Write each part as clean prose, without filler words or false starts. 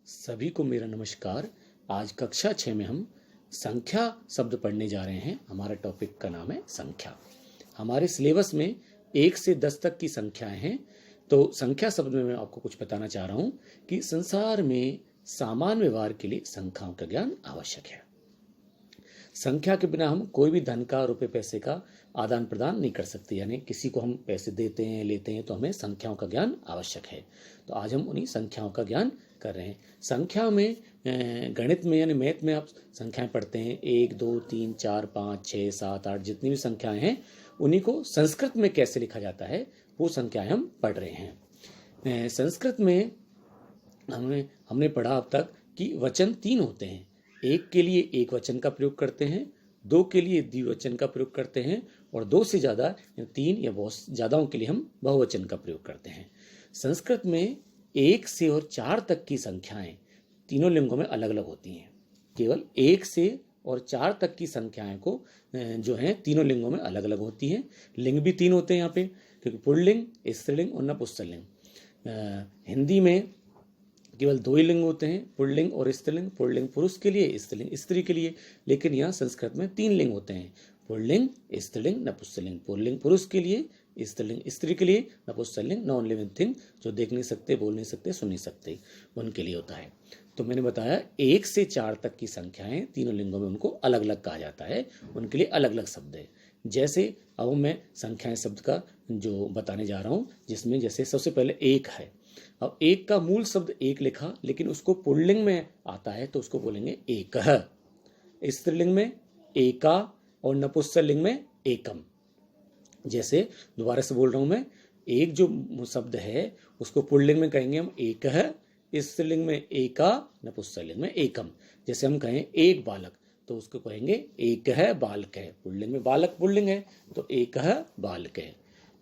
सभी को मेरा नमस्कार। आज कक्षा 6 में हम संख्या शब्द पढ़ने जा रहे हैं। हमारा टॉपिक का नाम है संख्या। हमारे सिलेबस में 1 से 10 तक की संख्याएं हैं। तो संख्या शब्द में मैं आपको कुछ बताना चाह रहा हूं कि संसार में सामान्य व्यवहार के लिए संख्याओं का ज्ञान आवश्यक है। संख्या के बिना हम कोई भी धन का, रुपए पैसे का आदान प्रदान नहीं कर सकते। यानी किसी को हम पैसे देते हैं, लेते हैं, तो हमें संख्याओं का ज्ञान आवश्यक है। तो आज हम उन्हीं संख्याओं का ज्ञान कर रहे हैं। संख्या में गणित में यानी मैथ में आप संख्याएं पढ़ते हैं 1 2 3 4 5 6 7 8 जितनी भी संख्याएं हैं उन्हीं को संस्कृत में कैसे लिखा जाता है वो संख्याएं हम पढ़ रहे हैं। संस्कृत में हमने पढ़ा अब तक कि वचन 3 होते हैं। 1 के लिए एक वचन का प्रयोग करते हैं, 2 के लिए द्विवचन का प्रयोग करते हैं और 2 से ज़्यादा 3 या बहुत ज़्यादाओं के लिए हम बहुवचन का प्रयोग करते हैं। संस्कृत में 1 से और 4 तक की संख्याएं तीनों लिंगों में अलग अलग होती हैं। केवल 1 से और 4 तक की संख्याएं को जो हैं तीनों लिंगों में अलग अलग होती हैं। लिंग भी 3 होते हैं यहाँ पे, क्योंकि पुल्लिंग, स्त्रीलिंग और नपुंसकलिंग। हिंदी में केवल 2 ही लिंग होते हैं, पुल्लिंग और स्त्रीलिंग। पुल्लिंग पुरुष के लिए, स्त्रीलिंग स्त्री के लिए। लेकिन यहाँ संस्कृत में 3 लिंग होते हैं, पुल्लिंग, स्त्रीलिंग, नपुंसकलिंग। पुल्लिंग पुरुष के लिए, स्त्रीलिंग स्त्री के लिए, नपुंसकलिंग नॉन लिविंग थिंग जो देख नहीं सकते, बोल नहीं सकते, सुन नहीं सकते, उनके लिए होता है। तो मैंने बताया 1 से 4 तक की संख्याएं तीनों लिंगों में उनको अलग अलग कहा जाता है, उनके लिए अलग अलग शब्द है। जैसे अब मैं संख्याएं शब्द का जो बताने जा रहा हूँ, जिसमें जैसे सबसे पहले 1 है। अब 1 का मूल शब्द 1 लिखा, लेकिन उसको पुल्लिंग में आता है तो उसको बोलेंगे एकः। स्त्रीलिंग में एका और नपुंसकलिंग में एकम। जैसे दोबारा से बोल रहा हूं मैं, 1 जो शब्द है उसको पुल्लिंग में कहेंगे हम एकः, स्त्रीलिंग में एका, नपुंसकलिंग में एकम। जैसे हम कहें 1 बालक तो उसको कहेंगे एकः बालकः। पुल्लिंग में बालक पुल्लिंग है तो एकः बालकः।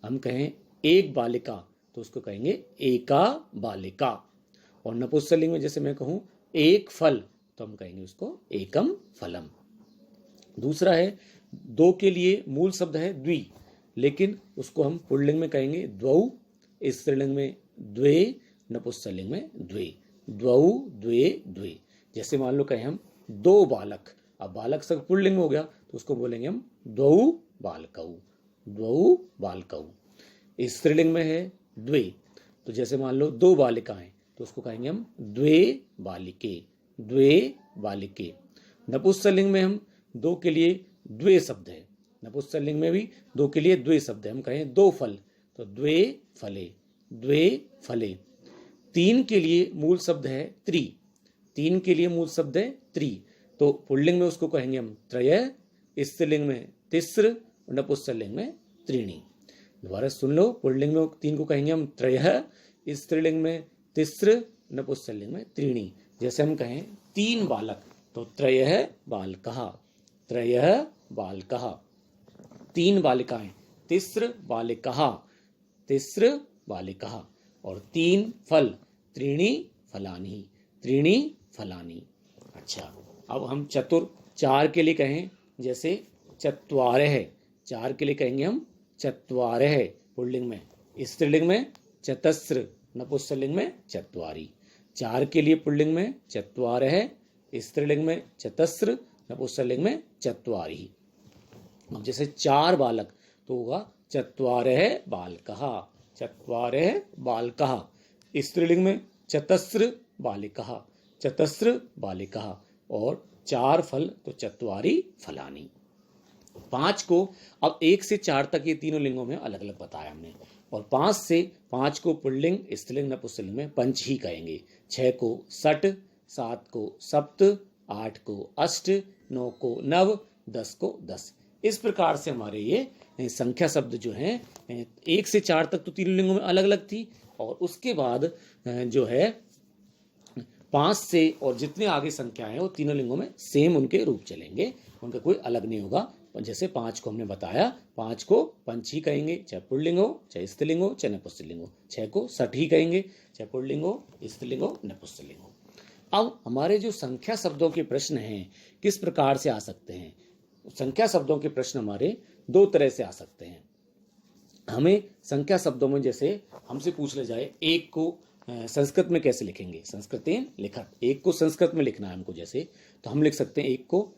हम कहें 1 बालिका तो उसको कहेंगे एका बालिका। और नपुंसकलिंग में जैसे मैं कहूं 1 फल तो हम कहेंगे उसको एकम फलम। दूसरा है 2 के लिए मूल शब्द है द्वि, लेकिन उसको हम पुल्लिंग में कहेंगे द्वौ, स्त्रीलिंग में द्वे, नपुंसकलिंग में द्वे। द्वौ द्वे द्वे। जैसे मान लो कहें हम 2 बालक, अब बालक सब पुल्लिंग हो गया तो उसको बोलेंगे हम द्वौ बालकौ, द्वौ बालकौ। स्त्रीलिंग में है द्वे, तो जैसे मान लो 2 बालिकाएं तो उसको कहेंगे हम द्वे बालिके, द्वे बालिके। नपुंसकलिंग में हम 2 के लिए द्वे शब्द है, नपुंसकलिंग में भी 2 के लिए द्वे शब्द है। हम कहें 2 फल तो द्वे फले, द्वे फले। 3 के लिए मूल शब्द है त्रि, 3 के लिए मूल शब्द है त्रि, तो पुल्लिंग में उसको कहेंगे हम त्रय, स्त्रीलिंग में तिस्र, नपुंसकलिंग में त्रीणि। दोबारा सुन लो, पुल्लिंग में 3 को कहेंगे हम त्रयः, स्त्रीलिंग में तिस्र, नपुंसकलिंग में त्रीणि। जैसे हम कहें 3 बालक तो त्रयः बालकः, त्रयः बालकः। 3 बालिकाएं तिस्र बालिकः, तिस्र बालिकः। और 3 फल त्रीणि फलानि, त्रीणि फलानि। अच्छा, अब हम चतुर 4 के लिए कहें, जैसे चत्वारः, 4 के लिए कहेंगे हम चत्वारः पुल्लिंग में, स्त्रीलिंग में चतस्र, नपुंसकलिंग में चत्वारि। 4 के लिए पुल्लिंग में चत्वारः, स्त्रीलिंग में चतस्र, नपुंसकलिंग में चत्वारि। अब जैसे 4 बालक तो होगा चत्वारः बालकः, चत्वारः बालकः। स्त्रीलिंग में चतस्र बालिकः, चतस्र बालिकः। और 4 फल तो चत्वारि फलानि। 5 को अब 1 से 4 तक ये तीनों लिंगों में अलग अलग बताया हमने। और 5 को पुल्लिंग, स्त्रीलिंग, नपुंसकलिंग में पंच ही कहेंगे। 6 को षट, 7 को सप्त, 8 को अष्ट, 9 को नव, 10 को 10। इस प्रकार से हमारे ये संख्या शब्द जो हैं 1 से 4 तक तो तीनों लिंगों में अलग अलग थी, और उसके बाद जो है 5 से और जितने आगे संख्या है वो तीनों लिंगों में सेम उनके रूप चलेंगे, उनका कोई अलग नहीं होगा। जैसे 5 को हमने बताया, 5 को पंच ही कहेंगे, चाहे पुल्लिंग हो, चाहे स्त्रीलिंग हो, चाहे नपुंसकलिंग हो। 6 को षट ही कहेंगे, चाहे पुल्लिंग हो, स्त्रीलिंग हो, नपुंसकलिंग हो। अब हमारे जो संख्या शब्दों के प्रश्न हैं किस प्रकार से आ सकते हैं? संख्या शब्दों के प्रश्न हमारे 2 तरह से आ सकते हैं। हमें संख्या शब्दों में जैसे हमसे पूछ ले जाए 1 को संस्कृत में कैसे लिखेंगे, संस्कृतेन लिखत, एक को संस्कृत में लिखना है हमको जैसे, तो हम लिख सकते हैं एक को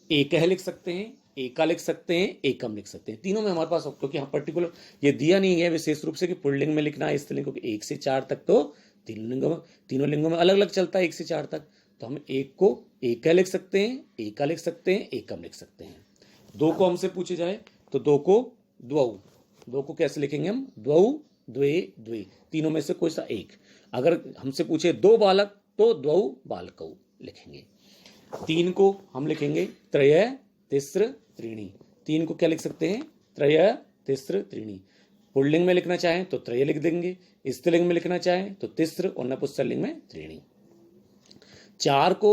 एकह लिख सकते हैं, एका लिख सकते हैं, एकम लिख सकते हैं। तीनों में हमारे पास, क्योंकि हम पर्टिकुलर ये दिया नहीं है विशेष रूप से कि पुल्लिंग में लिखना है स्त्रीलिंग, क्योंकि 1 से 4 तक तो तीनों लिंगों में अलग अलग चलता है 1 से 4 तक, तो हम एक को एकह लिख सकते हैं, एका लिख सकते हैं, एकम लिख सकते हैं। दो को हमसे पूछे जाए तो दो को द्वौ, दो को कैसे लिखेंगे हम, द्वौ द्वे द्वे, तीनों में से कोई सा एक। अगर हमसे पूछे दो बालक तो द्वौ बालकौ लिखेंगे। तीन को हम लिखेंगे त्रय तिस्र त्रीणी, तीन को क्या लिख सकते हैं, त्रय तिस्र त्रीणी। पुल्लिंग में लिखना चाहें तो त्रय लिख देंगे, स्त्रीलिंग में लिखना चाहें तो तिस्र और नपुंसकलिंग में त्रीणी। चार को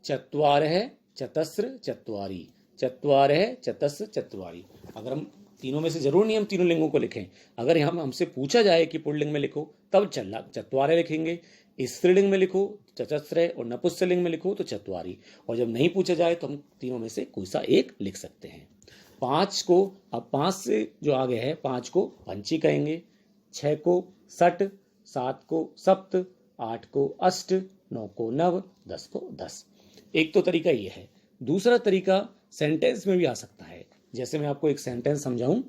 चत्वारः चतस्र चत्वारी, चत्वारः चतस्र चत्वारी। अगर हम तीनों में से जरूर नहीं हम तीनों लिंगों को लिखें, अगर हम हमसे पूछा जाए कि पुल्लिंग में लिखो तब चत्वारः लिखेंगे, स्त्रीलिंग में लिखो चतस्र और नपुंसकलिंग में लिखो तो चत्वारी, और जब नहीं पूछा जाए तो हम तीनों में से कोई सा एक लिख सकते हैं। 5 को, अब 5 से जो आगे है 5 को पंची कहेंगे, 6 को सट, 7 को सप्त, 8 को अष्ट, 9 को नव, 10 को 10। एक तो तरीका ये है। दूसरा तरीका सेंटेंस में भी आ सकता है। जैसे मैं आपको एक सेंटेंस समझाऊं,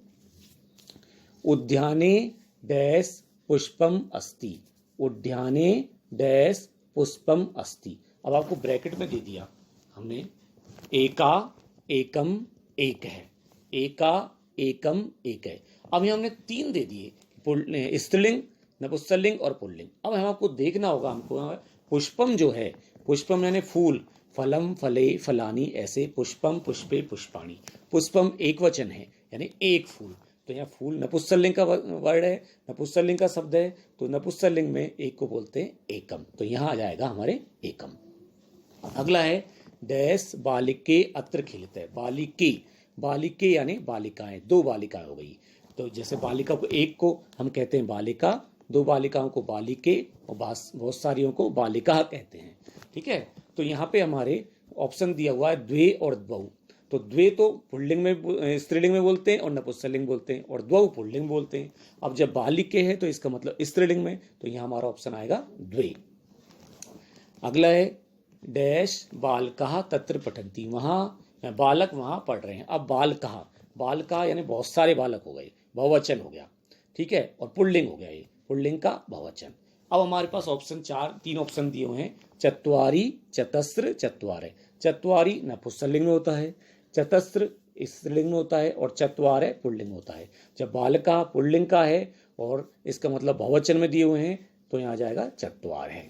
उद्याने डैश पुष्पम अस्ति, उद्याने डैश पुष्पम अस्ति। अब आपको ब्रैकेट में दे दिया हमने, एका एकम एक है, एका एकम एक है। अब यहाँ हमने 3 दे दिए, स्त्रीलिंग नपुंसकलिंग और पुल्लिंग। अब हम आपको देखना होगा, हमको पुष्पम जो है, पुष्पम यानी फूल, फलम फले फलानी, ऐसे पुष्पम पुष्पे पुष्पाणी, पुष्पम एक वचन है यानी एक फूल, तो यहाँ फूल नपुंसकलिंग का वर्ड है, नपुंसकलिंग का शब्द है, तो नपुंसकलिंग में एक को बोलते हैं एकम, तो यहाँ आ जाएगा हमारे एकम। अगला है डैश बालिके अत्र खिलते, बालिके, बालिके यानी बालिकाएं, 2 बालिकाएं हो गई। तो जैसे बालिका को एक को हम कहते हैं बालिका, 2 बालिकाओं को बालिके और बहुत सारियों को बालिका कहते हैं। ठीक है, तो यहाँ पे हमारे ऑप्शन दिया हुआ है द्वे और द्वौ। तो द्वे तो पुल्लिंग में स्त्रीलिंग में बोलते हैं और नपुंसकलिंग बोलते हैं, और द्वौ पुल्लिंग बोलते हैं। अब जब बालिके है तो इसका मतलब स्त्रीलिंग में, तो यहाँ हमारा ऑप्शन आएगा द्वे। अगला है डैश बालकः तत्र पठन्ति, वहाँ बालक वहाँ पढ़ रहे हैं। अब बालकः, बालका यानी बहुत सारे बालक हो गए, बहुवचन हो गया। ठीक है, और पुल्लिंग हो गया, ये पुल्लिंग का बहुवचन। अब हमारे पास ऑप्शन 3 ऑप्शन दिए हुए हैं, चत्वारी चतस्र चत्वारः। चत्वारी नपुंसकलिंग में होता है, चतस्र स्त्रीलिंग में होता है, और चत्वारः पुल्लिंग होता है। जब बालका पुल्लिंग का है और इसका मतलब बहुवचन में दिए हुए हैं तो यहाँ आ जाएगा चत्वारः।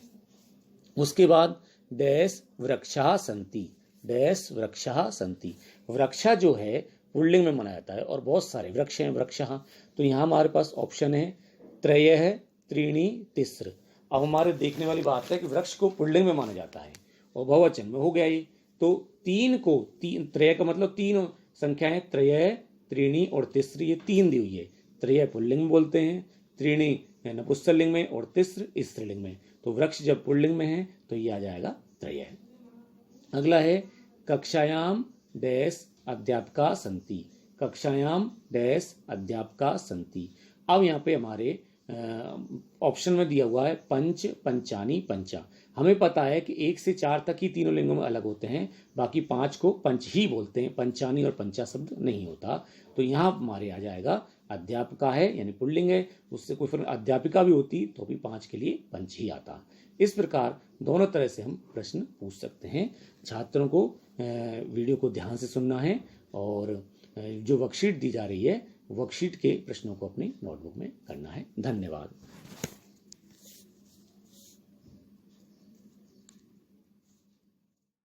उसके बाद डैश वृक्षाः सन्ति, डैश वृक्षाः सन्ति। वृक्षा जो है पुल्लिंग में माना जाता है और बहुत सारे वृक्ष हैं, वृक्षाः, तो यहाँ हमारे पास ऑप्शन है त्रयः त्रीणी तिस्र। अब हमारे देखने वाली बात है कि वृक्ष को पुल्लिंग में माना जाता है और बहुवचन में हो गया ये, तो 3 को, 3 त्रय का मतलब 3 संख्याएं, त्रय त्रीणी और तिस्र, ये 3 दी हुई है। त्रय पुल्लिंग में बोलते हैं, त्रीणी नपुंसकलिंग में और तिस्र स्त्रीलिंग में। तो वृक्ष जब पुल्लिंग में है तो ये आ जाएगा त्रय। अगला है कक्षायाम डैश अध्यापका सन्ति, कक्षायाम डैश अध्यापका सन्ति। अब यहाँ पे हमारे ऑप्शन में दिया हुआ है पंच पंचानी पंचा। हमें पता है कि 1 से 4 तक ही तीनों लिंगों में अलग होते हैं, बाकी 5 को पंच ही बोलते हैं, पंचानी और पंचा शब्द नहीं होता। तो यहाँ हमारे आ जाएगा अध्यापका है यानी पुल्लिंग है, उससे कोई फर्क, अध्यापिका भी होती तो भी 5 के लिए पंच ही आता। इस प्रकार दोनों तरह से हम प्रश्न पूछ सकते हैं। छात्रों को वीडियो को ध्यान से सुनना है और जो वर्कशीट दी जा रही है वर्कशीट के प्रश्नों को अपनी नोटबुक में करना है। धन्यवाद।